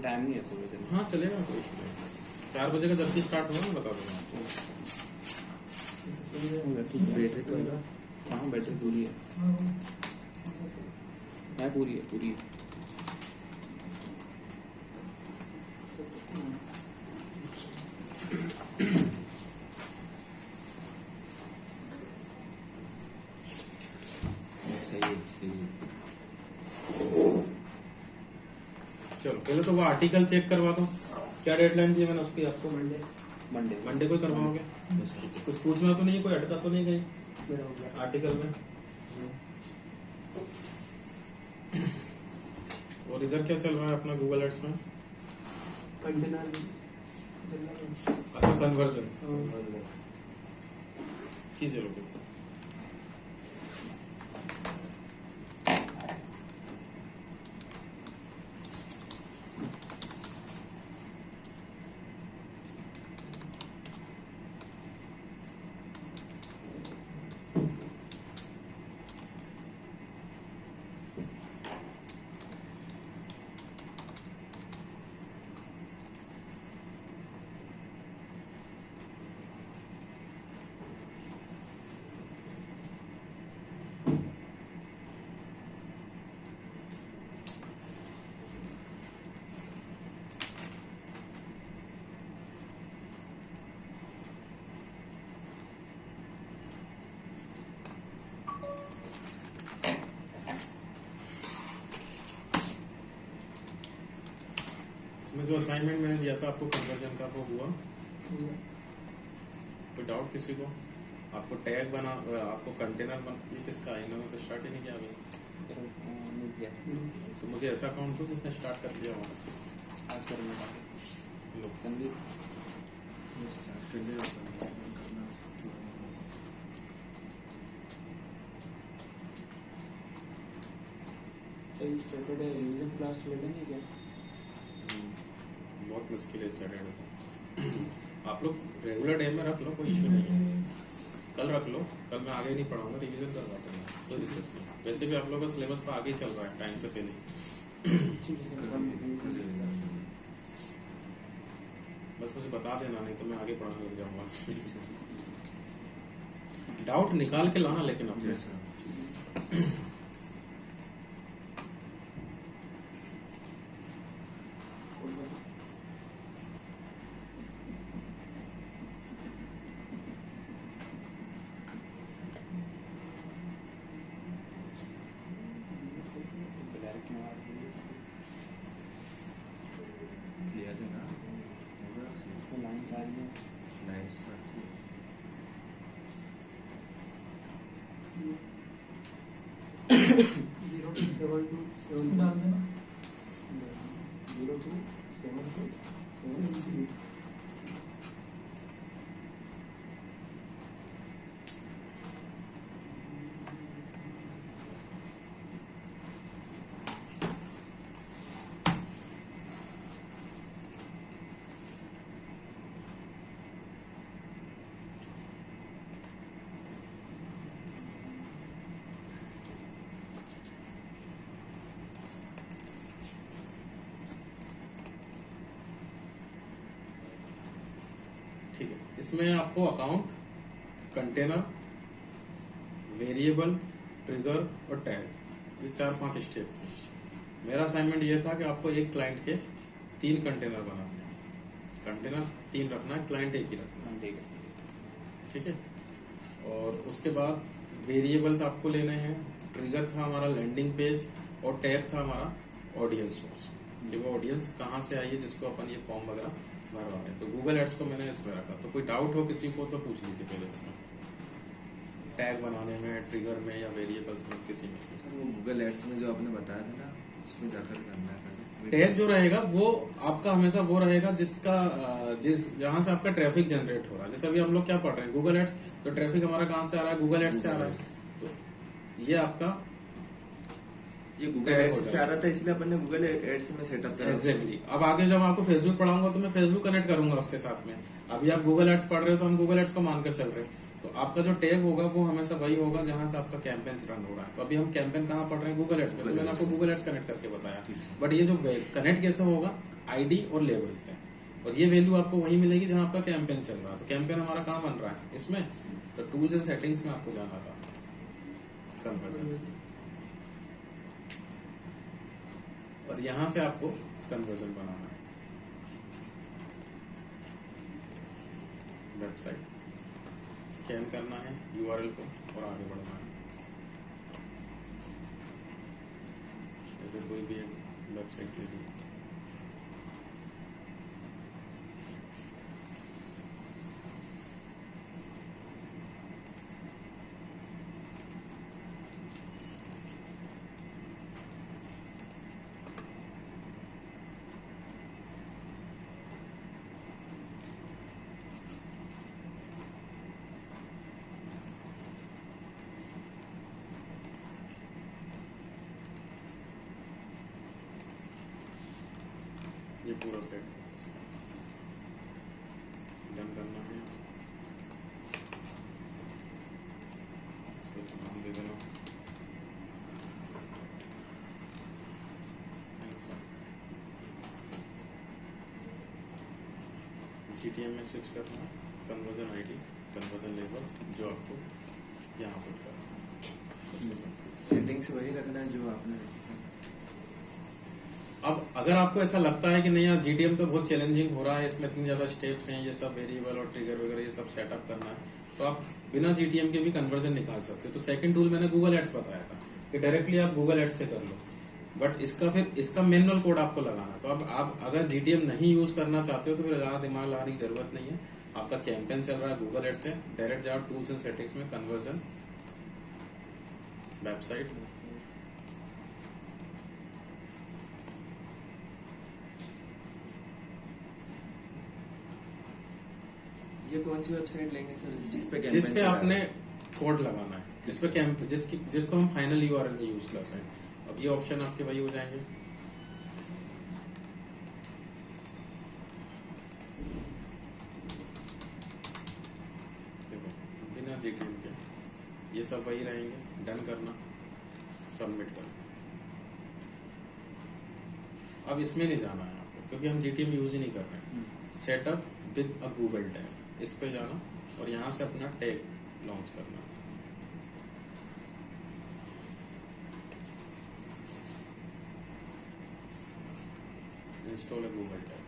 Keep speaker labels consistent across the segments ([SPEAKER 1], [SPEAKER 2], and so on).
[SPEAKER 1] Time नहीं है सुबह दिन?
[SPEAKER 2] हाँ चलेगा, कोई इशू नहीं। 4 बजे का जल्दी स्टार्ट होगा ना, बता दूंगा।
[SPEAKER 1] बैटरी तो है, हाँ बैटरी पूरी है, पूरी है पूरी है। सही है सही है।
[SPEAKER 2] चलो पहले तो वो आर्टिकल चेक करवा दो। क्या डेडलाइन दी है मैंने उसकी आपको? मंडे को करवाओगे? कुछ पूछना तो नहीं है, कोई अटका तो नहीं कहीं आर्टिकल में? और इधर क्या चल रहा है अपना गूगल एड्स में? अच्छा कन्वर्जन कीजिए लोग। इसमें जो असाइनमेंट मैंने दिया था आपको कन्वर्जन का, वो हुआ? कोई डाउट किसी को? आपको टैग बना, आपको कंटेनर ये किसका है? इन्होंने तो स्टार्ट ही नहीं किया अभी। तो मुझे ऐसा अकाउंट हो जिसने स्टार्ट कर दिया होगा।
[SPEAKER 1] आज करने का
[SPEAKER 2] स्टार्ट कर दिया
[SPEAKER 1] सही। सैटरडे रिवीजन क्लास ले लेंगे क्या?
[SPEAKER 2] बहुत मुश्किल है सैटरडे को। आप लोग रेगुलर डे में रख लो, कोई इशू नहीं है। कल रख लो, कल मैं आगे नहीं पढ़ाऊंगा, रिवीजन करवाता हूँ, कोई दिक्कत नहीं। वैसे भी आप लोगों का सिलेबस तो आगे ही चल रहा है टाइम से पहले। बस मुझे बता देना, नहीं तो मैं आगे पढ़ाने लग जाऊंगा। डाउट निकाल के लाना लेकिन अपने से।
[SPEAKER 1] लाइन सारी है।
[SPEAKER 3] नाइस।
[SPEAKER 1] 0272
[SPEAKER 2] ठीक है, इसमें आपको अकाउंट, कंटेनर, वेरिएबल, ट्रिगर और टैग, ये 4-5 स्टेप। मेरा असाइनमेंट ये था कि आपको एक क्लाइंट के 3 कंटेनर बनाने हैं। कंटेनर 3 रखना है, क्लाइंट एक ही रखना है। ठीक है। और उसके बाद वेरिएबल्स आपको लेने हैं। ट्रिगर था हमारा लैंडिंग पेज, और टैग था हमारा ऑडियंस सोर्स, कि वो ऑडियंस कहाँ से आई है जिसको अपन ये फॉर्म वगैरह भरवा रहे हैं। तो गूगल एड्स को मैंने इसमें रखा। तो कोई डाउट हो किसी को तो पूछ लीजिए पहले इसमें, टैग बनाने में, ट्रिगर में या वेरिएबल्स में, किसी में।
[SPEAKER 3] सर वो गूगल एड्स में जो आपने बताया था ना, उसमें जाकर करना है।
[SPEAKER 2] टैग जो रहेगा वो आपका हमेशा वो रहेगा जिसका जहां से आपका ट्रैफिक जनरेट हो रहा है। जैसे अभी हम लोग क्या पढ़ रहे हैं, गूगल एड्स, तो ट्रैफिक हमारा कहाँ से आ रहा है? गूगल एड्स से आ रहा है। तो ये आपका
[SPEAKER 3] ये गूगल एड्स से आ रहा था, इसलिए अपन ने गूगल एड्स में सेटअप करा।
[SPEAKER 2] एग्जैक्टली। अब आगे जब आपको फेसबुक पढ़ाऊंगा तो मैं फेसबुक कनेक्ट करूंगा उसके साथ में। अभी आप गूगल एड्स पढ़ रहे हो तो हम गूगल एड्स को मानकर चल रहे हैं। तो आपका जो टैग होगा वो हमेशा वही होगा जहां से आपका कैंपेन रन हो रहा है। तो अभी हम कैंपेन कहाँ पढ़ रहे हैं? गूगल एड्स पे। तो मैंने आपको गूगल एड्स कनेक्ट करके बताया। बट ये जो कनेक्ट कैसे होगा, आईडी और लेबल से, और ये वैल्यू आपको वही मिलेगी जहां आपका कैंपेन चल रहा है। तो कैंपेन हमारा कहाँ बन रहा है इसमें, तो टूल्स एंड सेटिंग्स में आपको जाना था कन्वर्जन, और यहां से आपको कन्वर्जन बनाना है। वेबसाइट स्कैन करना है यूआरएल को और आगे बढ़ना है। जैसे कोई भी वेबसाइट ले ली, ये पूरा सेट डन करना है। इसको नाम दे देना, GTM में स्विच करना, कन्वर्जन आईडी, कन्वर्जन लेबल, जो आपको यहाँ पर करना है।
[SPEAKER 3] सेटिंग्स वही रखना है जो आपने रखी सर।
[SPEAKER 2] अब अगर आपको ऐसा लगता है कि नहीं यार GTM तो बहुत चैलेंजिंग हो रहा है, इसमें इतनी ज्यादा स्टेप्स हैं, ये सब वेरिएबल और ट्रिगर वगैरह ये सब सेटअप करना है, तो आप बिना GTM के भी कन्वर्जन निकाल सकते हो। तो सेकंड टूल मैंने गूगल एड्स बताया था कि डायरेक्टली आप गूगल एड्स से कर लो, बट इसका मैनुअल कोड आपको लगाना। तो अब आप अगर GTM नहीं यूज करना चाहते हो तो फिर ज्यादा दिमाग लगाने की जरूरत नहीं है। आपका कैंपेन चल रहा है गूगल एड्स से, डायरेक्ट जाओ टूल्स एंड सेटिंग्स में, कन्वर्जन, वेबसाइट,
[SPEAKER 3] ये कौन सी वेबसाइट लेंगे सर
[SPEAKER 2] जिस पे आपने कोड लगाना है, जिसको हम फाइनल यूआरएल में यूज करते हैं। अब ये ऑप्शन आपके वही हो जाएंगे। देखो बिना GTM के ये सब वही रहेंगे। डन करना, सबमिट करना। अब इसमें नहीं जाना है आपको क्योंकि हम GTM यूज ही नहीं कर रहे हैं। Setup with a Google tag, इस पे जाना और यहां से अपना टैग लॉन्च करना। इंस्टॉल है गूगल टैग।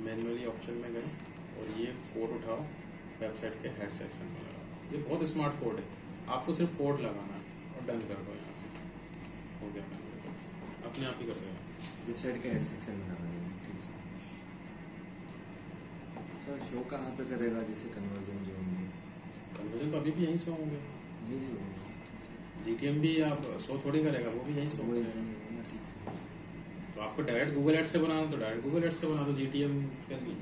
[SPEAKER 2] मैनुअली ऑप्शन में गए और ये कोड उठाओ, वेबसाइट के हेड सेक्शन में लगाओ। ये बहुत स्मार्ट कोड है, आपको सिर्फ कोड लगाना है और डन कर दो। यहाँ से हो गया, अपने आप ही कर देगा।
[SPEAKER 3] वेबसाइट के हेड सेक्शन में लगा देंगे। ठीक सर शो कहाँ पे करेगा जैसे कन्वर्जन जो होंगे?
[SPEAKER 2] कन्वर्जन तो अभी भी यहीं से होंगे,
[SPEAKER 3] यही से होगा।
[SPEAKER 2] GTM भी आप शो थोड़ी करेगा, वो भी यहीं से होंगे।
[SPEAKER 3] ठीक है।
[SPEAKER 2] तो आपको डायरेक्ट गूगल एड्स से बनाना तो डायरेक्ट गूगल एड्स से बना दो GTM।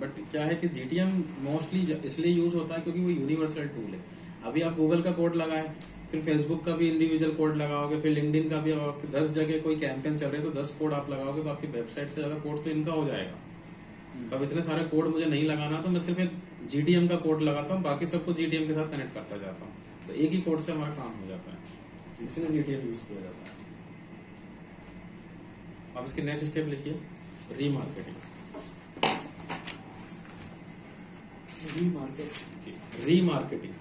[SPEAKER 2] बट क्या है कि GTM मोस्टली इसलिए यूज होता है क्योंकि वो यूनिवर्सल टूल है। अभी आप गूगल का कोड लगाए, फिर फेसबुक का भी इंडिविजुअल कोड लगाओगे, फिर लिंक्डइन का भी, 10 जगह कोई कैंपेन चल रहे तो 10 कोड आप लगाओगे तो आपकी वेबसाइट से ज्यादा कोड तो इनका हो जाएगा। तो अब इतने सारे कोड मुझे नहीं लगाना, तो मैं सिर्फ एक GTM का कोड लगाता हूँ, बाकी सबको GTM के साथ कनेक्ट करता जाता हूँ। तो एक ही कोड से हमारा काम हो जाता है, इसलिए GTM यूज किया जाता है। अब इसके नेक्स्ट स्टेप लिखिए, रीमार्केटिंग। रीमार्केटिंग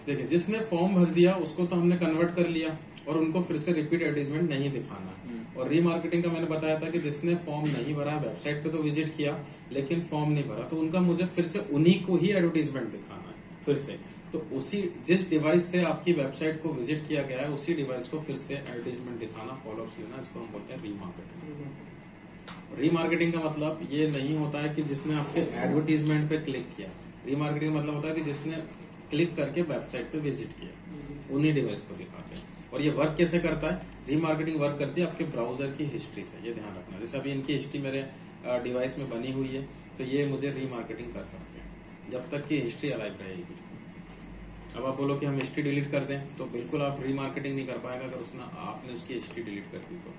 [SPEAKER 2] देखिए, जिसने फॉर्म भर दिया उसको तो हमने कन्वर्ट कर लिया और उनको फिर से रिपीट एडवर्टाइजमेंट नहीं दिखाना। और रीमार्केटिंग का मैंने बताया था कि जिसने फॉर्म नहीं भरा, वेबसाइट पे तो विजिट किया लेकिन फॉर्म नहीं भरा, तो उनका मुझे फिर से उन्हीं को ही एडवर्टाइजमेंट दिखाना है फिर से। तो उसी जिस डिवाइस से आपकी वेबसाइट को विजिट किया गया है उसी डिवाइस को फिर से एडवर्टाइजमेंट दिखाना, फॉलोअप्स लेना, इसको हम बोलते हैं रीमार्केटिंग। रीमार्केटिंग का मतलब ये नहीं होता है कि जिसने आपके एडवर्टीजमेंट पे क्लिक किया। रीमार्केटिंग का मतलब होता है कि जिसने क्लिक करके वेबसाइट पे विजिट किया, उन्हीं डिवाइस को दिखाते हैं। और ये वर्क कैसे करता है? रीमार्केटिंग वर्क करती है आपके ब्राउजर की हिस्ट्री से, ये ध्यान रखना। जैसे अभी इनकी हिस्ट्री मेरे डिवाइस में बनी हुई है तो ये मुझे रीमार्केटिंग कर सकते हैं जब तक कि हिस्ट्री अलाइव रहेगी। अब आप बोलो कि हम हिस्ट्री डिलीट कर दें, तो बिल्कुल आप रीमार्केटिंग नहीं कर पाएगा अगर आपने उसकी हिस्ट्री डिलीट कर दी तो।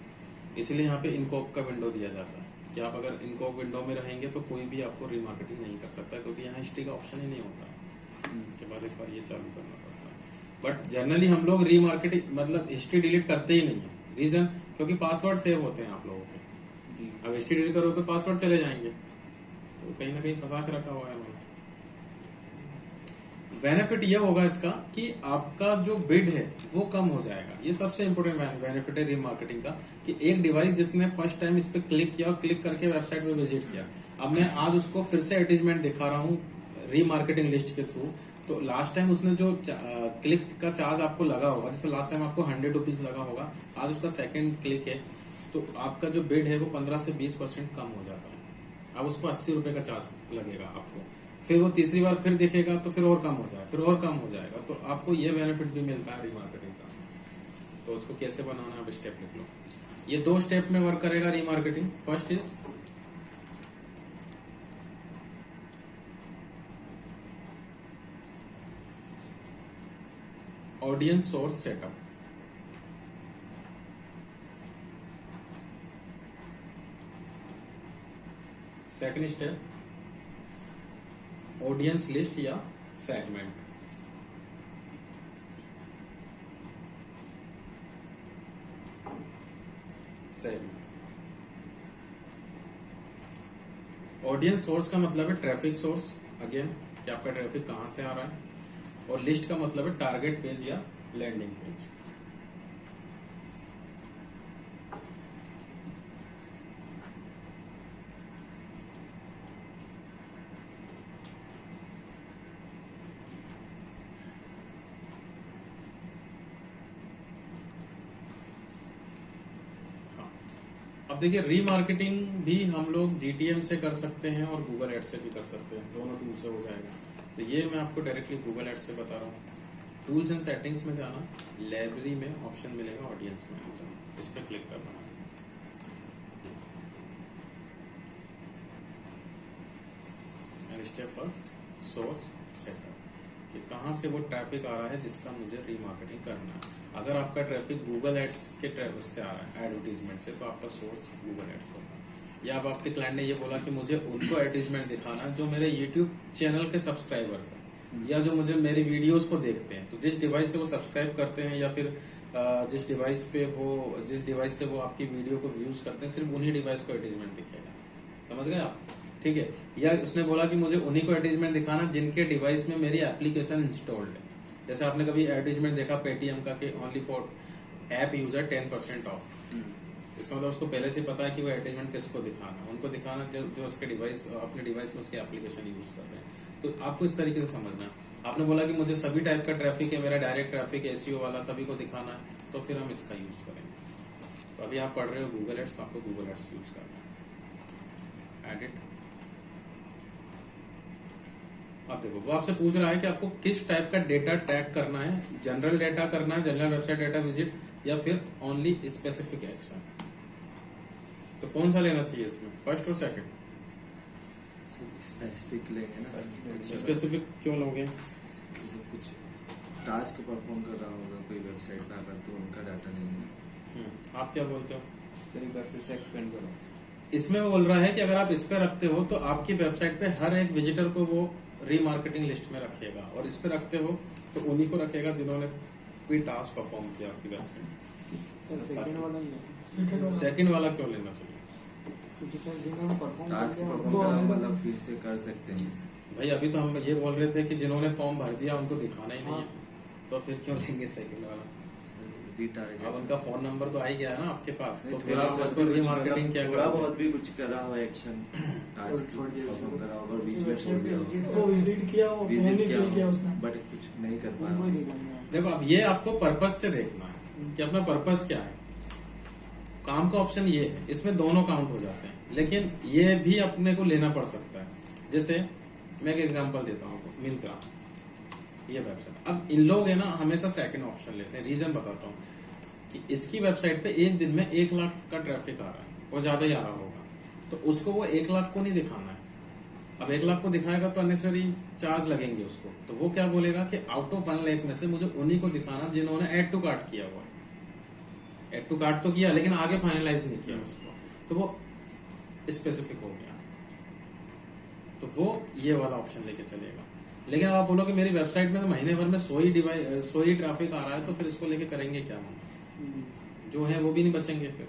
[SPEAKER 2] इसलिए यहाँ पे इनकॉक का विंडो दिया जाता है कि आप अगर इनकॉक विंडो में रहेंगे तो कोई भी आपको रीमार्केटिंग नहीं कर सकता, क्योंकि यहाँ हिस्ट्री का ऑप्शन ही नहीं होता। इसके बाद एक बार ये चालू करना पड़ता है। बट जनरली हम लोग रीमार्केटिंग मतलब हिस्ट्री डिलीट करते ही नहीं है। रीजन, क्योंकि पासवर्ड सेव होते हैं आप लोगों के। अब हिस्ट्री डिलीट करो तो पासवर्ड चले जाएंगे, तो कहीं ना कहीं फंसा के रखा हुआ है। बेनिफिट ये होगा इसका कि आपका जो बिड है वो कम हो जाएगा। ये सबसे इंपोर्टेंट बेनिफिट है रीमार्केटिंग का, कि एक डिवाइस जिसने फर्स्ट टाइम इस पे क्लिक किया और क्लिक करके वेबसाइट पे विजिट किया, अब मैं आज उसको फिर से एडवर्टाइजमेंट दिखा रहा हूँ रीमार्केटिंग लिस्ट के थ्रू, तो लास्ट टाइम उसने जो क्लिक का चार्ज आपको लगा होगा, जैसे लास्ट टाइम आपको 100 रुपीज लगा होगा, आज उसका सेकंड क्लिक है तो आपका जो बिड है वो 15 से 20% कम हो जाता है। अब उसको 80 रुपए का चार्ज लगेगा आपको, फिर वो तीसरी बार फिर देखेगा तो फिर और कम हो जाएगा, फिर और कम हो जाएगा। तो आपको ये बेनिफिट भी मिलता है रीमार्केटिंग का। तो उसको कैसे बनाना है, अब स्टेप लिख लो। ये 2 स्टेप में वर्क करेगा remarketing. First is audience source setup. Second step audience list या सेगमेंट। ऑडियंस सोर्स का मतलब है ट्रैफिक सोर्स, अगेन कि आपका ट्रैफिक कहां से आ रहा है, और लिस्ट का मतलब है टारगेट पेज या लैंडिंग पेज। अब देखिए रीमार्केटिंग भी हम लोग जीटीएम से कर सकते हैं और गूगल एड्स से भी कर सकते हैं, दोनों टूल से हो जाएगा। तो ये मैं आपको डायरेक्टली गूगल एड्स से बता रहा हूँ। टूल्स एंड सेटिंग्स में जाना, लाइब्रेरी में ऑप्शन मिलेगा ऑडियंस मैनेजर, इस पर क्लिक करना है। And step first source setup, कि कहाँ से वो ट्रैफिक आ रहा है जिसका मुझे रीमार्केटिंग करना है। अगर आपका ट्रैफिक गूगल एड्स के ट्रैफिक से आ रहा है, एडवर्टीजमेंट से, तो आपका सोर्स गूगल एड्स होगा। या अब आपके क्लाइंट ने ये बोला कि मुझे उनको एडवर्टीजमेंट दिखाना जो मेरे यूट्यूब चैनल के सब्सक्राइबर्स हैं या जो मुझे मेरी वीडियोस को देखते हैं, तो जिस डिवाइस से वो सब्सक्राइब करते हैं या फिर जिस डिवाइस से वो आपकी वीडियो को व्यूज करते हैं, सिर्फ उन्हीं डिवाइस को एडवर्टीजमेंट दिखेगा। समझ गए आप? ठीक है। या उसने बोला कि मुझे उन्हीं को एडवर्टीजमेंट दिखाना जिनके डिवाइस में मेरी एप्लीकेशन इंस्टॉल्ड है। जैसे आपने कभी एडवर्टीजमेंट देखा पेटीएम का कि only for app user 10% of, इसका मतलब उसको पहले से पता है कि वो एडवर्टीजमेंट किसको दिखाना, उनको दिखाना जो उसके डिवाइस, अपने डिवाइस में उसके एप्लीकेशन यूज कर रहे हैं। तो आपको इस तरीके से समझना। आपने बोला कि मुझे सभी टाइप का ट्रैफिक है, मेरा डायरेक्ट ट्रैफिक, एसईओ वाला सभी को दिखाना है, तो फिर हम इसका यूज करेंगे। तो अभी आप पढ़ रहे हो गूगल एड्स, तो आपको गूगल एड्स यूज करना है। एडिट। आप देखो वो आपसे पूछ रहा है कि आपको किस टाइप का डेटा ट्रैक करना है, जनरल डेटा करना है, जनरल वेबसाइट डेटा विजिट, या फिर ओनली स्पेसिफिक एक्शन। तो कौन सा लेना चाहिए इसमें, फर्स्ट और सेकंड?
[SPEAKER 3] स्पेसिफिक लेंगे ना।
[SPEAKER 2] स्पेसिफिक क्यों लोगे?
[SPEAKER 3] कुछ टास्क परफॉर्म कर रहा होगा कोई वेबसाइट पे आकर, तो उनका डाटा लेंगे।
[SPEAKER 2] आप क्या बोलते हो?
[SPEAKER 1] एक बार फिर से एक्सप्लेन करो।
[SPEAKER 2] इसमें वो बोल रहा है कि अगर आप इस पे रखते हो तो आपकी वेबसाइट पे हर एक विजिटर को वो रीमार्केटिंग लिस्ट में रखेगा, और इस पे रखते हो तो उन्हीं को रखेगा जिन्होंने कोई टास्क परफॉर्म किया आपकी वेबसाइट। सेकंड वाला क्यों लेना चाहिए?
[SPEAKER 3] टास्क परफॉर्म करना मतलब फिर से कर सकते हैं
[SPEAKER 2] भाई। अभी तो हम ये बोल रहे थे कि जिन्होंने फॉर्म भर दिया उनको दिखाना ही नहीं है, तो फिर क्यों लेंगे सेकंड वाला? अब उनका फोन नंबर तो आ ही गया है ना आपके पास, तो फिर आप उसको रीमार्केटिंग क्या
[SPEAKER 3] थोड़ा बहुत भी कुछ कर रहा हो, एक्शन टास्क परफॉर्म कर रहा होगा और बीच में छोड़ दिया हो,
[SPEAKER 1] विजिट किया उसने,
[SPEAKER 3] बट कुछ नहीं कर पाया।
[SPEAKER 2] देखो अब ये आपको पर्पस से देखना है कि अपना पर्पस क्या है। काम का ऑप्शन ये है, इसमें दोनों काउंट हो जाते हैं, लेकिन ये भी अपने को लेना पड़ सकता है। जैसे मैं एक एग्जांपल देता हूँ, मिंत्रा ये वेबसाइट। अब इन लोग है ना हमेशा सेकंड ऑप्शन लेते हैं। रीजन बताता हूँ कि इसकी वेबसाइट पे एक दिन में 1 लाख का ट्रैफिक आ रहा है, वो ज्यादा ही आ रहा होगा, तो उसको वो 1 लाख को नहीं दिखाना है। अब 1 लाख को दिखाएगा तो अनेसरी चार्ज लगेंगे उसको, तो वो क्या बोलेगा कि आउट ऑफ 1 लाख में से मुझे उन्हीं को दिखाना जिन्होंने ऐड टू कार्ट किया हुआ है। एड टू कार्ट तो किया लेकिन आगे फाइनलाइज नहीं किया उसको, तो वो स्पेसिफिक हो गया, तो वो ये वाला ऑप्शन लेके चलेगा। लेकिन अब आप बोलो कि मेरी वेबसाइट में तो महीने भर में 100 ही ट्रैफिक आ रहा है, तो फिर इसको लेके करेंगे क्या हम, जो है वो भी नहीं बचेंगे फिर।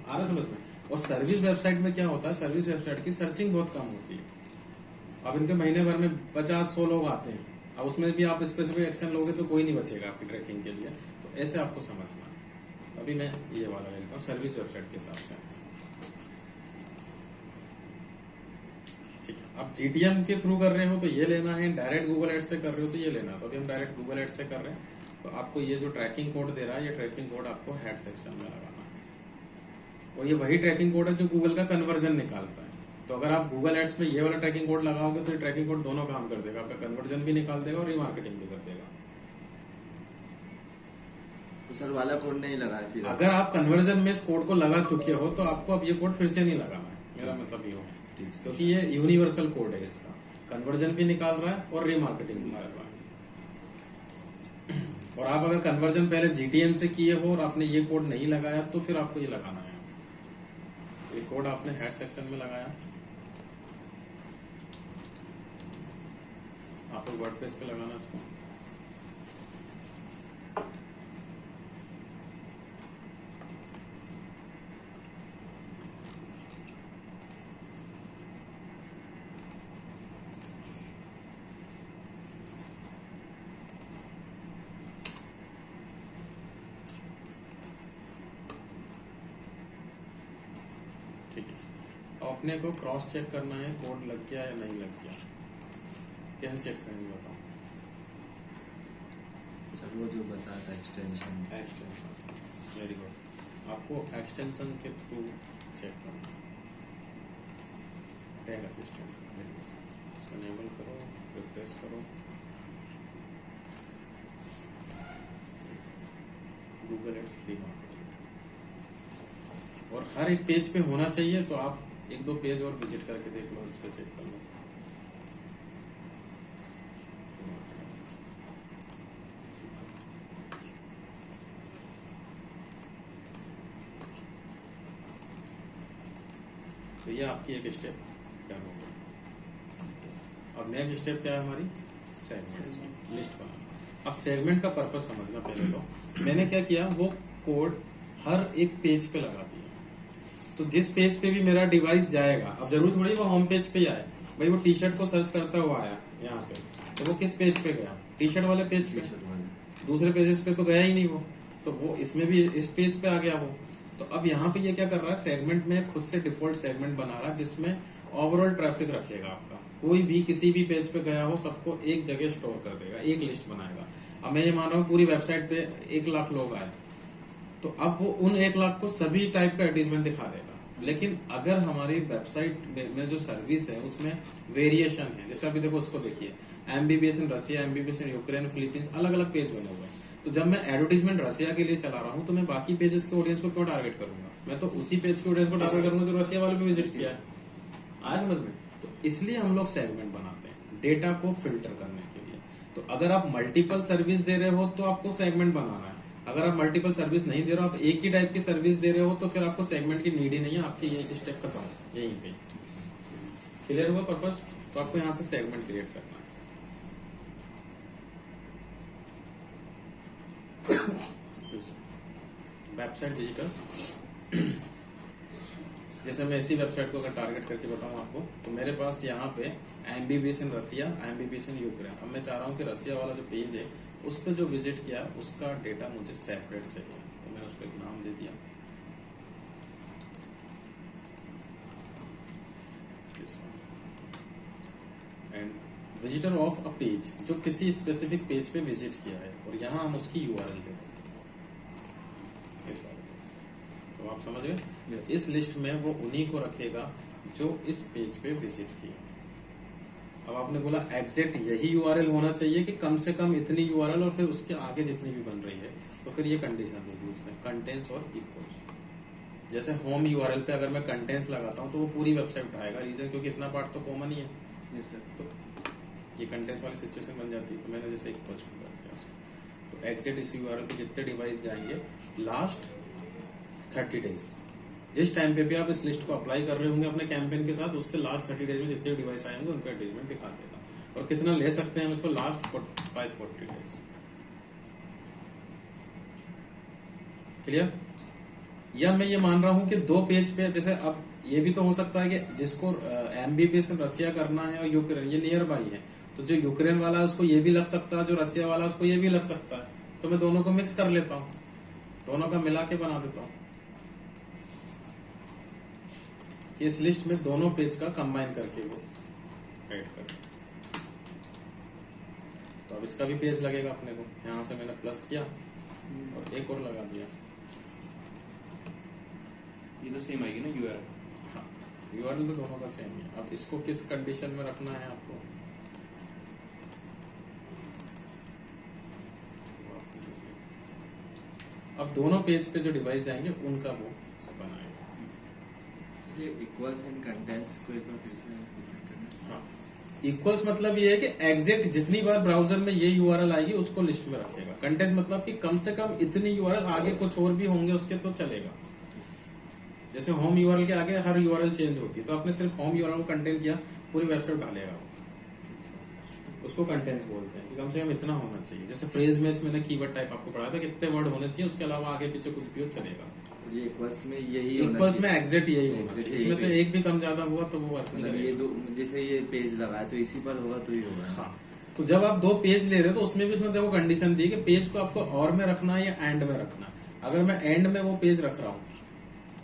[SPEAKER 2] आ रहा समझ में। और सर्विस वेबसाइट में क्या होता है, सर्विस वेबसाइट की सर्चिंग बहुत कम होती है। अब इनके महीने भर में 50-100 लोग आते हैं, अब उसमें भी आप स्पेसिफिक एक्शन लोगे तो कोई नहीं बचेगा आपकी ट्रैकिंग के लिए, तो ऐसे आपको समझना है। अभी मैं ये वाला लेता हूँ सर्विस वेबसाइट के हिसाब से। ठीक है, अब जीटीएम के थ्रू कर रहे हो तो ये लेना है, डायरेक्ट गूगल एड्स से कर रहे हो तो ये लेना है। तो अभी हम डायरेक्ट गूगल एड्स से कर रहे हैं, तो आपको ये जो ट्रैकिंग कोड दे रहा है, ये ट्रैकिंग कोड आपको हेड सेक्शन में लगाना है, और ये वही ट्रैकिंग कोड है जो गूगल का कन्वर्जन निकालता है। तो अगर आप गूगल एड्स में ये वाला ट्रैकिंग कोड लगाओगे तो ये ट्रैकिंग कोड दोनों काम कर देगा, आपका कन्वर्जन भी निकाल देगा और रिमार्केटिंग भी कर देगा।
[SPEAKER 3] तो सर वाला कोड नहीं लगा है फिर?
[SPEAKER 2] अगर आप कन्वर्जन में इस कोड को लगा चुके हो तो आपको अब ये कोड फिर से नहीं लगाना है, मेरा मतलब ये है, क्योंकि ये यूनिवर्सल कोड है, इसका कन्वर्जन भी निकाल रहा है और रिमार्केटिंग भी कर रहा है। और आप अगर कन्वर्जन पहले जीटीएम से किए हो और आपने ये कोड नहीं लगाया तो फिर आपको ये लगाना है। ये कोड आपने हेड सेक्शन में लगाया, आपको वर्डप्रेस पे लगाना इसको। ठीक है, अब अपने को क्रॉस चेक करना है कोड लग गया या नहीं लग गया। कैसे चेक करेंगे बताओ?
[SPEAKER 3] सर वो जो बताया था एक्सटेंशन
[SPEAKER 2] वेरी गुड, आपको एक्सटेंशन के थ्रू चेक करना टैग असिस्टेंट, इसको एनेबल करो, रिफ्रेश करो, गूगल एड्स फ्री मार्केटिंग, और हर एक पेज पे होना चाहिए। तो आप 1-2 पेज और विजिट करके देख लो, इस पे चेक कर लो। तो ये आपकी एक स्टेप डन हो गई। अब नेक्स्ट स्टेप क्या है हमारी, सेगमेंट लिस्ट बनाना। अब सेगमेंट का पर्पस समझना पहले तो। मैंने क्या किया, वो कोड हर एक पेज पे लगा दिया, तो जिस पेज पे भी मेरा डिवाइस जाएगा, अब जरूर थोड़ी वो होम पेज पे ही आए, भाई वो टी शर्ट को सर्च करता हुआ आया यहाँ पे, तो वो किस पेज पे गया, टी शर्ट वाले पेज पे, दूसरे पेजेस पे तो गया ही नहीं वो, तो वो इसमें भी इस पेज पे आ गया वो। तो अब यहाँ पे ये क्या कर रहा है, सेगमेंट में खुद से डिफॉल्ट सेगमेंट बना रहा है जिसमें ओवरऑल ट्रैफिक रखेगा आपका, कोई भी किसी भी पेज पे गया हो सबको एक जगह स्टोर कर देगा, एक लिस्ट बनाएगा। अब मैं ये मान रहा हूँ पूरी वेबसाइट पे 1 लाख लोग आए, तो अब वो उन 1 लाख को सभी टाइप का एडवर्टाइजमेंट दिखा देगा। लेकिन अगर हमारी वेबसाइट में जो सर्विस है उसमें वेरिएशन है, जैसे अभी देखो उसको देखिए, MBBS in Russia, MBBS in Ukraine, Philippines, अलग अलग पेज बने हुए हैं। तो जब मैं एडवर्टाइजमेंट रसिया के लिए चला रहा हूँ तो मैं बाकी पेजेस के ऑडियंस को क्यों टारगेट करूंगा, मैं तो उसी पेज के ऑडियंस को टारगेट करूंगा जो रसिया वाले पे विजिट किया है। आया समझ में? तो इसलिए हम लोग सेगमेंट बनाते हैं डेटा को फिल्टर करने के लिए। तो अगर आप मल्टीपल सर्विस दे रहे हो तो आपको सेगमेंट बनाना है, अगर आप मल्टीपल सर्विस नहीं दे रहे हो, आप एक ही टाइप की सर्विस दे रहे हो, तो फिर आपको सेगमेंट की नीड ही नहीं है, आपके ये स्टेप खत्म है यहीं पे। क्लियर हुआ पर्पस? तो आपको यहाँ से सेगमेंट क्रिएट करना है। वेबसाइट विजिटर्स, जैसे मैं इसी वेबसाइट को अगर टारगेट करके बताऊं आपको, तो मेरे पास यहाँ पे MBBS in Russia, MBBS in Ukraine. अब मैं चाह रहा हूँ कि रसिया वाला जो पेज है उस पर जो विजिट किया उसका डेटा मुझे सेपरेट चाहिए, तो मैंने उसको एक नाम दे दिया, and visitor of a page, जो किसी स्पेसिफिक पेज पे विजिट किया है, और यहाँ हम उसकी यूआरएल दे देंगे इस वाले पेज। तो आप समझ गए? इस लिस्ट में वो उन्हीं को रखेगा जो इस पेज पे विजिट किया। अब आपने बोला एग्जैक्ट यही यूआरएल होना चाहिए कि कम से कम इतनी यूआरएल और फिर उसके आगे जितनी भी बन रही है, तो फिर ये कंडीशन देगी उसने, कंटेंट्स और इक्वल्स। जैसे होम यूआरएल पे अगर मैं कंटेंट्स लगाता हूँ तो वो पूरी वेबसाइट उठाएगा, रीजन क्योंकि इतना पार्ट तो कॉमन ही है। तो ये कंटेंट्स वाली सिचुएशन बन जाती है। तो मैंने जैसे इक्वल्स कर दिया, तो एग्जैक्ट इस यूआरएल पे जितने डिवाइस जाएंगे, लास्ट 30 डेज। जिस टाइम पे भी आप इस लिस्ट को अप्लाई कर रहे होंगे अपने कैंपेन के साथ, उससे लास्ट 30 डेज में जितने डिवाइस आएंगे उनका एडवर्टाइजमेंट दिखा देगा। और कितना ले सकते हैं हम इसको, लास्ट 40 डेज। क्लियर? या मैं ये मान रहा हूं कि 2 पेज पे, जैसे अब ये भी तो हो सकता है कि जिसको एमबीबीएस रसिया करना है और यूक्रेन, ये नियर बाई है, तो जो यूक्रेन वाला है उसको ये भी लग सकता है, जो रसिया वाला है उसको ये भी लग सकता है। तो मैं दोनों को मिक्स कर लेता हूँ, दोनों का मिला के बना देता हूँ। इस लिस्ट में दोनों पेज का कंबाइन करके वो ऐड कर। तो अब इसका भी पेज लगेगा अपने को। यहां से मैंने प्लस किया और एक और लगा दिया।
[SPEAKER 4] ये तो सेम आएगी ना यूआरएल?
[SPEAKER 2] हाँ, यूआरएल तो दोनों का सेम है। अब इसको किस कंडीशन में रखना है आपको, अब दोनों पेज पे जो डिवाइस जाएंगे उनका वो बनाएगा।
[SPEAKER 3] ये इक्वल्स एंड कंटेंट्स को एक बार फिर से repeat करना।
[SPEAKER 2] हाँ, इक्वल्स मतलब ये है कि एग्जैक्ट जितनी बार ब्राउजर में ये यूआरएल आएगी उसको लिस्ट में रखेगा। कंटेंट मतलब कि कम से कम इतनी यूआरएल, आगे कुछ और भी होंगे उसके तो चलेगा। जैसे होम यूआरएल के आगे हर यूआरएल चेंज होती है, तो आपने सिर्फ होम यूआरएल को कंटेंट किया, पूरी वेबसाइट डालेगा वो। उसको कंटेंट्स बोलते हैं कि कम से कम इतना होना चाहिए। जैसे फ्रेज में मैंने कीवर्ड टाइप आपको पढ़ाया था, कितने वर्ड होने चाहिए, उसके अलावा आगे पीछे कुछ भी हो चलेगा।
[SPEAKER 3] ये इक्वल्स में यही
[SPEAKER 2] इक्वल्स में एग्जैक्ट यही होना
[SPEAKER 3] Exact
[SPEAKER 2] चाहिए। इसमें से एक भी कम ज्यादा हुआ तो वो वर्क नहीं
[SPEAKER 3] मतलब ये
[SPEAKER 2] करेगा।
[SPEAKER 3] दो, जैसे ये पेज लगा है तो इसी पर होगा तो ही होगा।
[SPEAKER 2] हाँ, तो जब आप 2 पेज ले रहे हो तो उसमें भी उसने देखो कंडीशन दी कि पेज को आपको और में रखना है या एंड में रखना है। अगर मैं एंड में वो पेज रख रहा हूँ,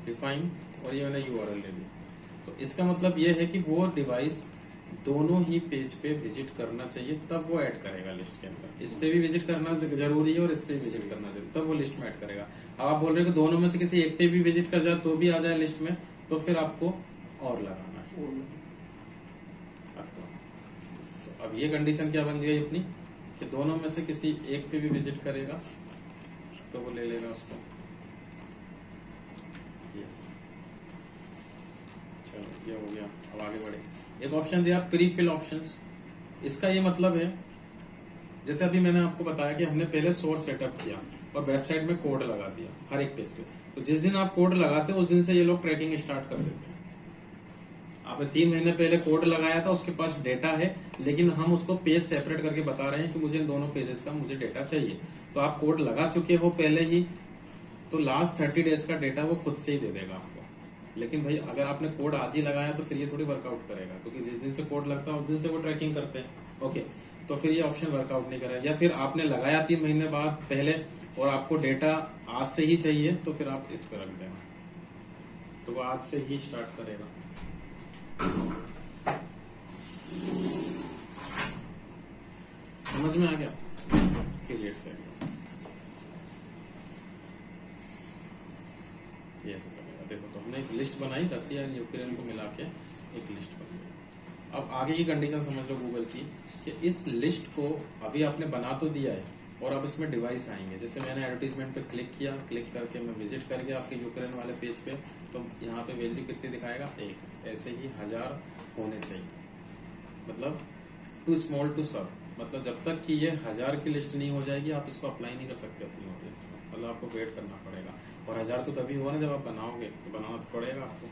[SPEAKER 2] डिफाइन, और ये मैंने यूआरएल ले ली, तो इसका मतलब ये है कि वो डिवाइस दोनों ही पेज पे विजिट करना चाहिए, तब वो ऐड करेगा लिस्ट के अंदर। इस पे भी विजिट करना जरूरी है और इस पे भी विजिट करना जरूरी, तब वो लिस्ट में ऐड करेगा। अब आप बोल रहे हो कि दोनों में से किसी एक पे भी विजिट कर जाए तो भी आ जाए लिस्ट में, तो फिर आपको और लगाना है। तो अब ये कंडीशन क्या बन गई अपनी, कि दोनों में से किसी एक पे भी विजिट करेगा तो वो ले लेगा उसको। चलो ये हो गया। अब आगे बढ़े। एक ऑप्शन दिया प्री फिल ऑप्शंस। इसका ये मतलब है, जैसे अभी मैंने आपको बताया कि हमने पहले सोर्स सेटअप किया और वेबसाइट में कोड लगा दिया हर एक पेज पे। तो जिस दिन आप कोड लगाते हो उस दिन से ये लोग ट्रैकिंग स्टार्ट कर देते हैं। आपने 3 महीने पहले कोड लगाया था, उसके पास डेटा है, लेकिन हम उसको पेज सेपरेट करके बता रहे हैं कि मुझे इन दोनों पेजेस का मुझे डेटा चाहिए। तो आप कोड लगा चुके हो पहले ही, तो लास्ट 30 डेज का डेटा वो खुद से ही दे देगा आपको। लेकिन भाई अगर आपने कोड आज ही लगाया तो फिर ये थोड़ी वर्कआउट करेगा, क्योंकि जिस दिन से कोड लगता है उस दिन से वो ट्रैकिंग करते हैं। ओके, तो फिर ये ऑप्शन वर्कआउट नहीं करेगा। या फिर आपने लगाया 3 महीने बाद पहले और आपको डेटा आज से ही चाहिए, तो फिर आप इस पर रख देना, तो वो आज से ही स्टार्ट करेगा। समझ में आ गया? क्रिएट से ये ऐसे चलेगा। देखो, तो हमने एक लिस्ट बनाई, रसिया और यूक्रेन को मिला के एक लिस्ट बन गई। अब आगे की कंडीशन समझ लो गूगल की, कि इस लिस्ट को अभी आपने बना तो दिया है और अब इसमें डिवाइस आएंगे। जैसे मैंने एडवर्टीजमेंट पे क्लिक किया, क्लिक करके मैं विजिट कर गया आपके यूक्रेन वाले पेज पे, तो यहाँ पे वैल्यू कितनी दिखाएगा, 1। ऐसे ही 1000 होने चाहिए। मतलब टू स्मॉल टू सब, मतलब जब तक कि ये 1000 की लिस्ट नहीं हो जाएगी आप इसको अप्लाई नहीं कर सकते अपनी ऑडियंस में। मतलब आपको वेट करना पड़ेगा, और 1000 तो तभी होगा ना जब आप बनाओगे, तो बनाना तो पड़ेगा आपको।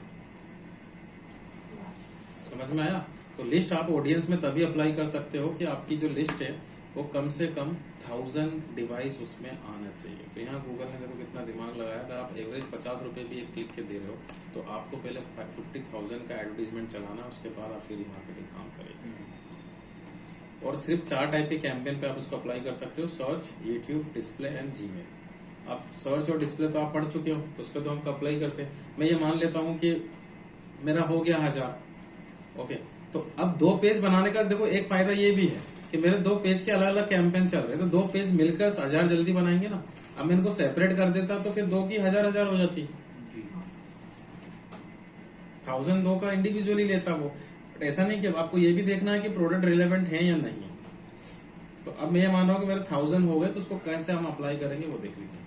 [SPEAKER 2] समझ में आया? तो लिस्ट आप ऑडियंस में तभी अप्लाई कर सकते हो कि आपकी जो लिस्ट है वो कम से कम 1000 डिवाइस उसमें आना चाहिए। तो यहाँ गूगल ने देखो कितना दिमाग लगाया। अगर आप एवरेज 50 रुपए भी एक क्लिक के दे रहे हो, तो आपको पहले 50,000 का एडवर्टीजमेंट चलाना, उसके बाद आपकी रिमार्केटिंग काम करेगी। और सिर्फ 4 टाइप के कैंपेन पे आप इसको अप्लाई कर सकते हो, search, YouTube, display and Gmail. आप सर्च और डिस्प्ले तो आप पढ़ चुके हो, उस पर तो हम अप्लाई करते हैं। मैं ये मान लेता हूँ कि मेरा हो गया 1000। ओके, तो अब 2 पेज बनाने का देखो एक फायदा ये भी है कि मेरे 2 पेज के अलग अलग कैंपेन चल रहे हैं, तो 2 पेज मिलकर 1000 जल्दी बनाएंगे ना। अब मैं इनको सेपरेट कर देता तो फिर 2 की 1000 हो जाती। 1000 2 का इंडिविजुअली लेता वो। बट ऐसा नहीं कि अब आपको ये भी देखना है कि प्रोडक्ट रिलेवेंट है या नहीं। तो अब मैं ये मान रहा हूँ कि मेरे 1000 हो गए, तो उसको कैसे हम अप्लाई करेंगे वो देख लीजिए।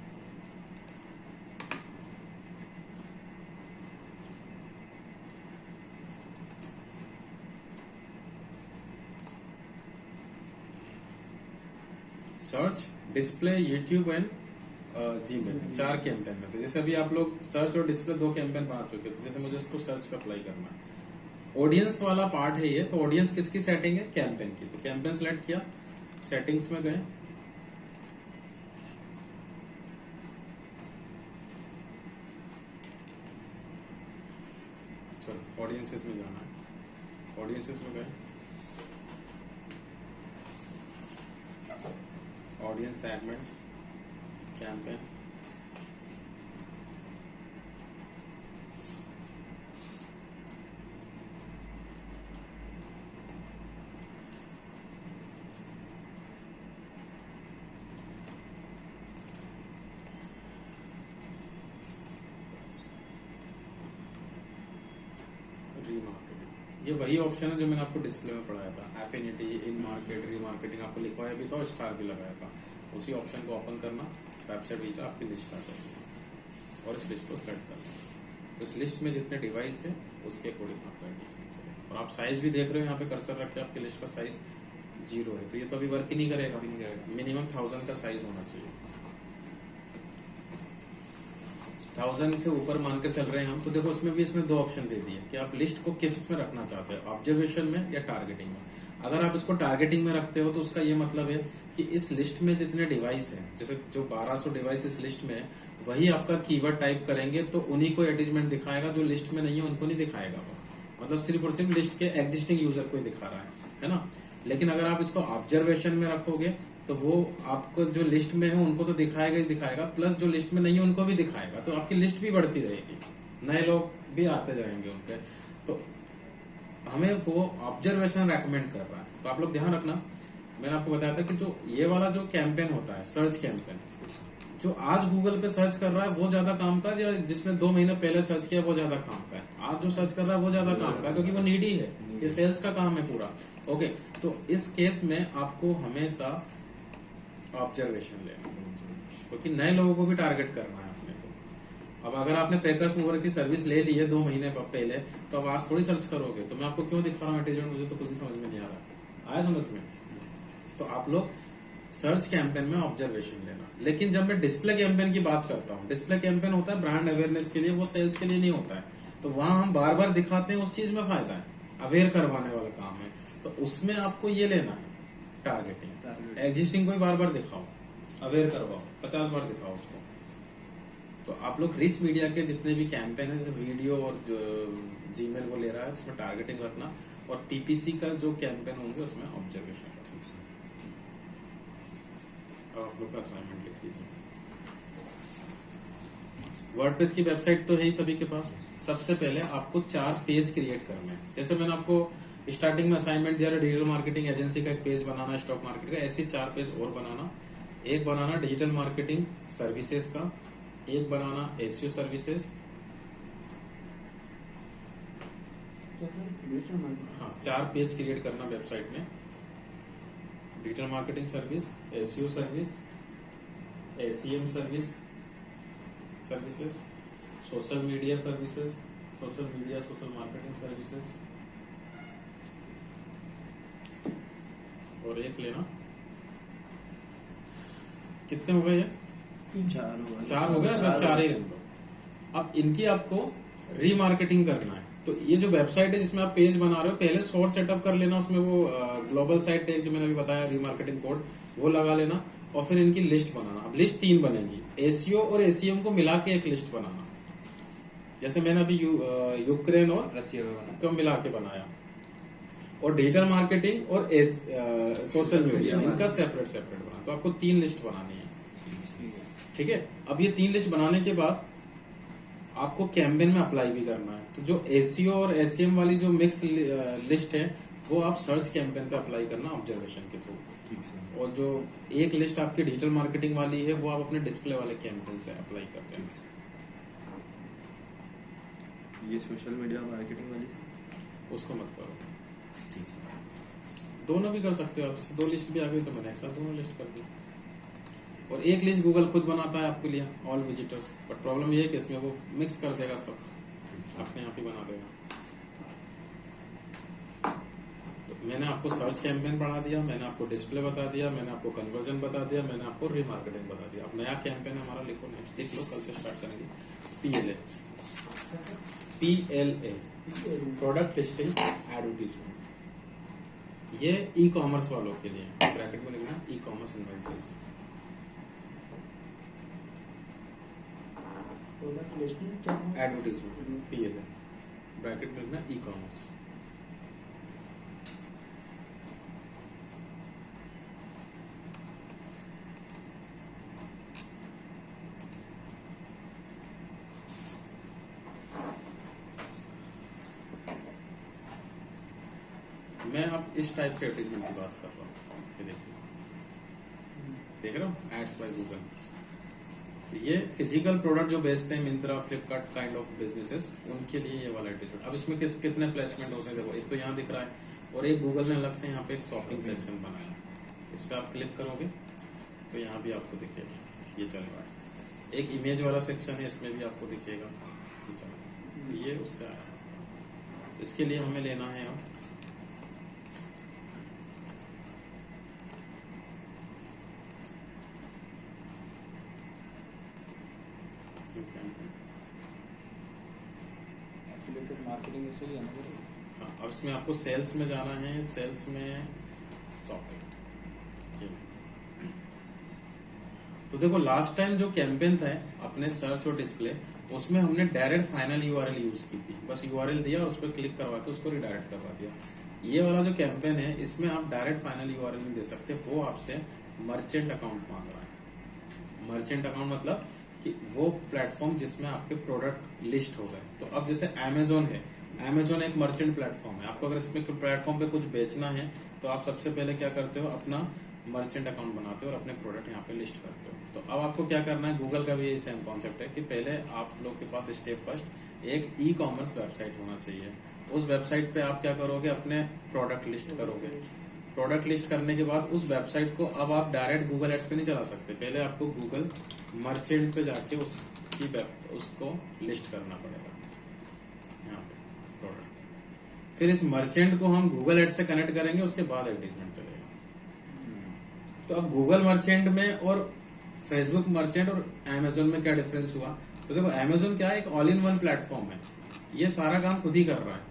[SPEAKER 2] Search, display, YouTube and Gmail 4 campaign में। तो जैसे अभी आप लोग सर्च और डिस्प्ले 2 कैंपेन बना चुके हो, तो जैसे मुझे इसको सर्च पे अप्लाई करना है। ऑडियंस वाला पार्ट है ये, तो ऑडियंस किसकी सेटिंग है? कैंपेन की। तो कैंपेन सेलेक्ट किया, सेटिंग्स में गए, चलो ऑडियंसेस में जाना है, ऑडियंसेस में गए, ऑडियंस सेगमेंट्स, कैंपेन, रीमार्केटिंग। ये वही ऑप्शन है जो मैंने आपको डिस्प्ले में पढ़ाया था, एफिनिटी, इन मार्केट, रीमार्केटिंग आपको लिखवाया भी था और स्टार भी लगाया था। उसी ऑप्शन को ओपन करना, वेबसाइट भी आपकी लिस्ट आ जाएगी और इस लिस्ट को सेलेक्ट करना। तो इस लिस्ट में जितने डिवाइस है उसके अकॉर्डिंग आपका एडजस्टमेंट। और आप साइज भी देख रहे हो यहाँ पे कर्सर रख के, आपकी लिस्ट का साइज 0 है, तो ये तो अभी वर्क ही नहीं करेगा। मिनिमम 1000 का साइज होना चाहिए। 1000 से ऊपर मानकर चल रहे हैं हम, तो देखो इसमें भी इसने 2 ऑप्शन दे दिए कि आप लिस्ट को किस में रखना चाहते हो, ऑब्जर्वेशन में या टारगेटिंग में। अगर आप इसको टारगेटिंग में रखते हो तो उसका ये मतलब है कि इस लिस्ट में जितने डिवाइस हैं, जैसे जो 1200 डिवाइस इस लिस्ट में है, वही आपका कीवर्ड टाइप करेंगे तो उन्हीं को एडवर्टाइजमेंट दिखाएगा, जो लिस्ट में नहीं है उनको नहीं दिखाएगा वो। मतलब सिर्फ और सिर्फ लिस्ट के एग्जिस्टिंग यूजर को ही दिखा रहा है ना। लेकिन अगर आप इसको ऑब्जर्वेशन में रखोगे तो वो आपको जो लिस्ट में है उनको तो दिखाएगा ही दिखाएगा, प्लस जो लिस्ट में नहीं है उनको भी दिखाएगा, तो आपकी लिस्ट भी बढ़ती रहेगी, नए लोग भी आते जाएंगे उनके। तो हमें वो ऑब्जर्वेशन रेकमेंड कर रहा है। तो आप लोग ध्यान रखना, मैंने आपको बताया था कि जो ये वाला जो कैंपेन होता है, सर्च कैंपेन, जो आज गूगल पे सर्च कर रहा है वो ज्यादा काम का, या जिसने 2 महीने पहले सर्च किया वो ज्यादा काम का है। आज जो सर्च कर रहा है वो ज्यादा काम का है, क्योंकि वो नीडी है, ये सेल्स का काम है पूरा। ओके, तो इस केस में आपको हमेशा ऑब्जर्वेशन लेना, क्योंकि नए लोगों को भी टारगेट करना है अपने को। अब अगर आपने पैकर्स मूवर की सर्विस ले ली है 2 महीने पहले, तो अब आज थोड़ी सर्च करोगे। तो मैं आपको क्यों दिखा रहा हूँ एडवर्टाइजमेंट, मुझे तो खुद ही समझ में नहीं आ रहा। आया समझ में? तो आप लोग सर्च कैंपेन में ऑब्जर्वेशन लेना। लेकिन जब मैं डिस्प्ले कैंपेन की बात करता हूँ, डिस्प्ले कैंपेन होता है ब्रांड अवेयरनेस के लिए, वो सेल्स के लिए नहीं होता है। तो वहां हम बार बार दिखाते हैं, उस चीज में फायदा है, अवेयर करवाने वाला काम है। तो उसमें आपको ये लेना है टारगेटिंग। एग्जिस्टिंग को ही बार बार दिखाओ, अवेयर करवाओ, 50 बार दिखाओ उसको। तो आप लोग रिच मीडिया के जितने भी कैंपेन है, जैसे वीडियो और जीमेल वो ले रहा है, उसमें टारगेटिंग रखना, और पीपीसी का जो कैंपेन होंगे उसमें ऑब्जर्वेशन रखना। आप लोग का असाइनमेंट लिख लीजिए। वर्डप्रेस की वेबसाइट तो है ही सभी के पास। सबसे पहले आपको 4 पेज क्रिएट करने हैं। जैसे मैंने आपको स्टार्टिंग में असाइनमेंट दिया, डिजिटल मार्केटिंग एजेंसी का एक पेज बनाना, स्टॉक मार्केट का, ऐसे 4 पेज और बनाना। एक बनाना डिजिटल मार्केटिंग सर्विसेज का, एक बनाना एसईओ सर्विसेज। हाँ, 4 पेज क्रिएट करना वेबसाइट में। Digital marketing service, SEO service, ACM services, social media services, social marketing services, और एक लेना। कितने हो गए? 4 हो गए, बस 4 ही रहने दो। अब इनकी आपको रीमार्केटिंग करना है। तो ये जो वेबसाइट है जिसमें आप पेज बना रहे हो, पहले सोर्स सेटअप कर लेना, उसमें वो ग्लोबल साइट टैग जो मैंने अभी बताया, रीमार्केटिंग कोड, वो लगा लेना, और फिर इनकी लिस्ट बनाना। अब लिस्ट 3 बनेगी, एसीओ और एसीएम को मिला के एक लिस्ट बनाना। जैसे मैंने अभी यूक्रेन और
[SPEAKER 4] रसिया
[SPEAKER 2] को मिला के बनाया, और डिजिटल मार्केटिंग और सोशल मीडिया, इनका सेपरेट बना। तो आपको 3 लिस्ट बनानी है, ठीक है। अब ये 3 लिस्ट बनाने के बाद आपको कैंपेन में अप्लाई भी करना है। तो जो एसीओ और एसीएम वाली जो मिक्स लिस्ट है, वो आप सर्च कैंपेन पे अप्लाई करना ऑब्जर्वेशन के थ्रू। और जो एक लिस्ट आपकी डिजिटल मार्केटिंग वाली है, वो आप अपने डिस्प्ले वाले कैंपेन से अप्लाई करते हैं।
[SPEAKER 3] ये सोशल मीडिया मार्केटिंग वाली से
[SPEAKER 2] उसको मत करो, दोनों भी कर सकते हो आप। जैसे 2 लिस्ट भी आ गई तो मैंने एक साथ दोनों लिस्ट कर दी। और एक लिस्ट गूगल खुद बनाता है आपके लिए, ऑल विजिटर्स। बट प्रॉब्लम ये है कि इसमें वो मिक्स कर देगा सब, अपने आप ही बना देगा। तो मैंने आपको सर्च कैंपेन बढ़ा दिया, मैंने आपको डिस्प्ले बता दिया, मैंने आपको कन्वर्जन बता दिया, मैंने आपको रीमार्केटिंग बता दिया। अब नया कैंपेन हमारा लिखो, नेक्स्ट लिख लो, कल से स्टार्ट करेंगे। PLA, product listing advertisement. ये ई कॉमर्स वालों के लिए, ब्रैकेट में लिखना e commerce inventories.
[SPEAKER 1] Product listing क्या है?
[SPEAKER 2] एडवर्टीजमेंट PLA, ब्रैकेट में लिखना ई कॉमर्स। मैं अब इस टाइप के एडवर्टीजमेंट की बात कर रहा हूँ। ये देखिए, देख रहे हो, एड्स बाय गूगल। ये फिजिकल प्रोडक्ट जो बेचते हैं, Myntra, Flipkart kind of businesses, उनके लिए ये वाला एडवर्टीजमेंट। अब इसमें कितने प्लेसमेंट होते हैं देखो, एक तो यहाँ दिख रहा है, और एक गूगल ने अलग से यहाँ पे एक शॉपिंग सेक्शन बनाया है। इस पे आप क्लिक करोगे तो यहाँ भी आपको दिखेगा ये चल रहा है। एक इमेज वाला सेक्शन है, इसमें भी आपको दिखेगा ये चल रहा है। तो ये उससे आया। इसके लिए हमें लेना है अब
[SPEAKER 4] एफिलिएटेड मार्केटिंग ऐसे ही है ना।
[SPEAKER 2] हाँ, अब इसमें आपको सेल्स में जाना है, सेल्स में शॉपिंग। तो देखो, लास्ट टाइम जो कैंपेन था अपने सर्च और डिस्प्ले, उसमें हमने डायरेक्ट फाइनल यूआरएल यूज की थी। बस यूआरएल दिया और उस पर क्लिक करवा के उसको रिडायरेक्ट करवा दिया। ये वाला जो कैंपेन है, इसमें आप डायरेक्ट फाइनल यूआरएल नहीं दे सकते, वो आपसे मर्चेंट अकाउंट मांग रहा है। मर्चेंट अकाउंट मतलब कि वो प्लेटफॉर्म जिसमें आपके प्रोडक्ट लिस्ट हो गए। तो अब जैसे अमेजोन है, अमेजोन एक मर्चेंट प्लेटफॉर्म है। आपको अगर इसमें प्लेटफॉर्म पे कुछ बेचना है तो आप सबसे पहले क्या करते हो, अपना मर्चेंट अकाउंट बनाते हो और अपने प्रोडक्ट यहाँ पे लिस्ट करते हो। तो अब आपको क्या करना है, गूगल का भी यही सेम कॉन्सेप्ट है कि पहले आप लोग के पास स्टेप फर्स्ट एक ई कॉमर्स वेबसाइट होना चाहिए। उस वेबसाइट पे आप क्या करोगे, अपने प्रोडक्ट लिस्ट करोगे। प्रोडक्ट लिस्ट करने के बाद उस वेबसाइट को अब आप डायरेक्ट गूगल एड्स पे नहीं चला सकते, पहले आपको गूगल मर्चेंट पे जाके उसको लिस्ट करना पड़ेगा यहाँ पे प्रोडक्ट। फिर इस मर्चेंट को हम गूगल एड्स से कनेक्ट करेंगे, उसके बाद एडवर्टीजमेंट चलेगा। तो अब गूगल मर्चेंट में और फेसबुक मर्चेंट और अमेजोन में क्या डिफरेंस हुआ? तो देखो, अमेजोन क्या है, एक ऑल इन वन प्लेटफॉर्म है। ये सारा काम खुद ही कर रहा है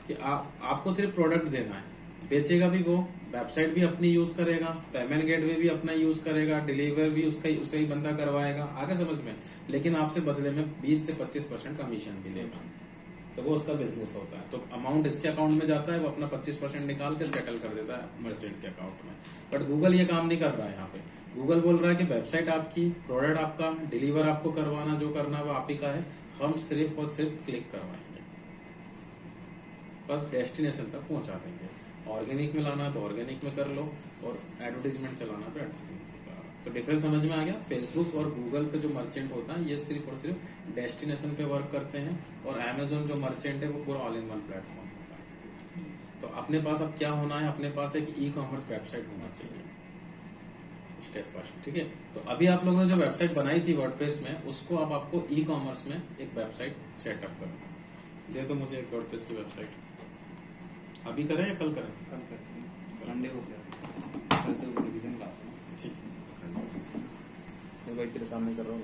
[SPEAKER 2] कि आपको सिर्फ प्रोडक्ट देना है, बेचेगा भी वो, वेबसाइट भी अपनी यूज करेगा, पेमेंट गेटवे भी अपना यूज करेगा, डिलीवर भी उससे ही बंदा करवाएगा, आगे समझ में। लेकिन आपसे बदले में 20 से 25% कमीशन भी लेगा। तो वो उसका बिजनेस होता है। तो अमाउंट इसके अकाउंट में जाता है, वो अपना 25% निकाल के सेटल कर देता है मर्चेंट के अकाउंट में। बट गूगल ये काम नहीं कर रहा है। यहाँ पे गूगल बोल रहा है कि वेबसाइट आपकी, प्रोडक्ट आपका, डिलीवर आपको करवाना, जो करना वो आप ही का है, हम सिर्फ और सिर्फ क्लिक करवाएंगे, बस डेस्टिनेशन तक पहुंचा देंगे। ऑर्गेनिक में लाना तो ऑर्गेनिक में कर लो, और एडवर्टीजमेंट चलाना तो एडवर्टीजमेंट से करा। तो डिफरेंस समझ में आ गया। फेसबुक और गूगल पे जो मर्चेंट होता है, ये सिर्फ और सिर्फ डेस्टिनेशन पे वर्क करते हैं, और अमेजोन जो मर्चेंट है वो पूरा ऑल इन वन प्लेटफॉर्म होता है। तो अपने पास अब क्या होना है, अपने पास एक ई कॉमर्स वेबसाइट होना चाहिए, स्टेप फर्स्ट। ठीक है, तो अभी आप लोगों ने जो वेबसाइट बनाई थी वर्डप्रेस में, उसको अब आपको ई कॉमर्स में एक वेबसाइट सेटअप करना। दे दो मुझे एक वर्डप्रेस की वेबसाइट। अभी करें या कल करें?
[SPEAKER 4] कल करते हैं, मंडे को क्या कल तो रिवीजन क्लास है।
[SPEAKER 2] ठीक है,
[SPEAKER 4] मैं भाई तेरे सामने कर रहा हूँ।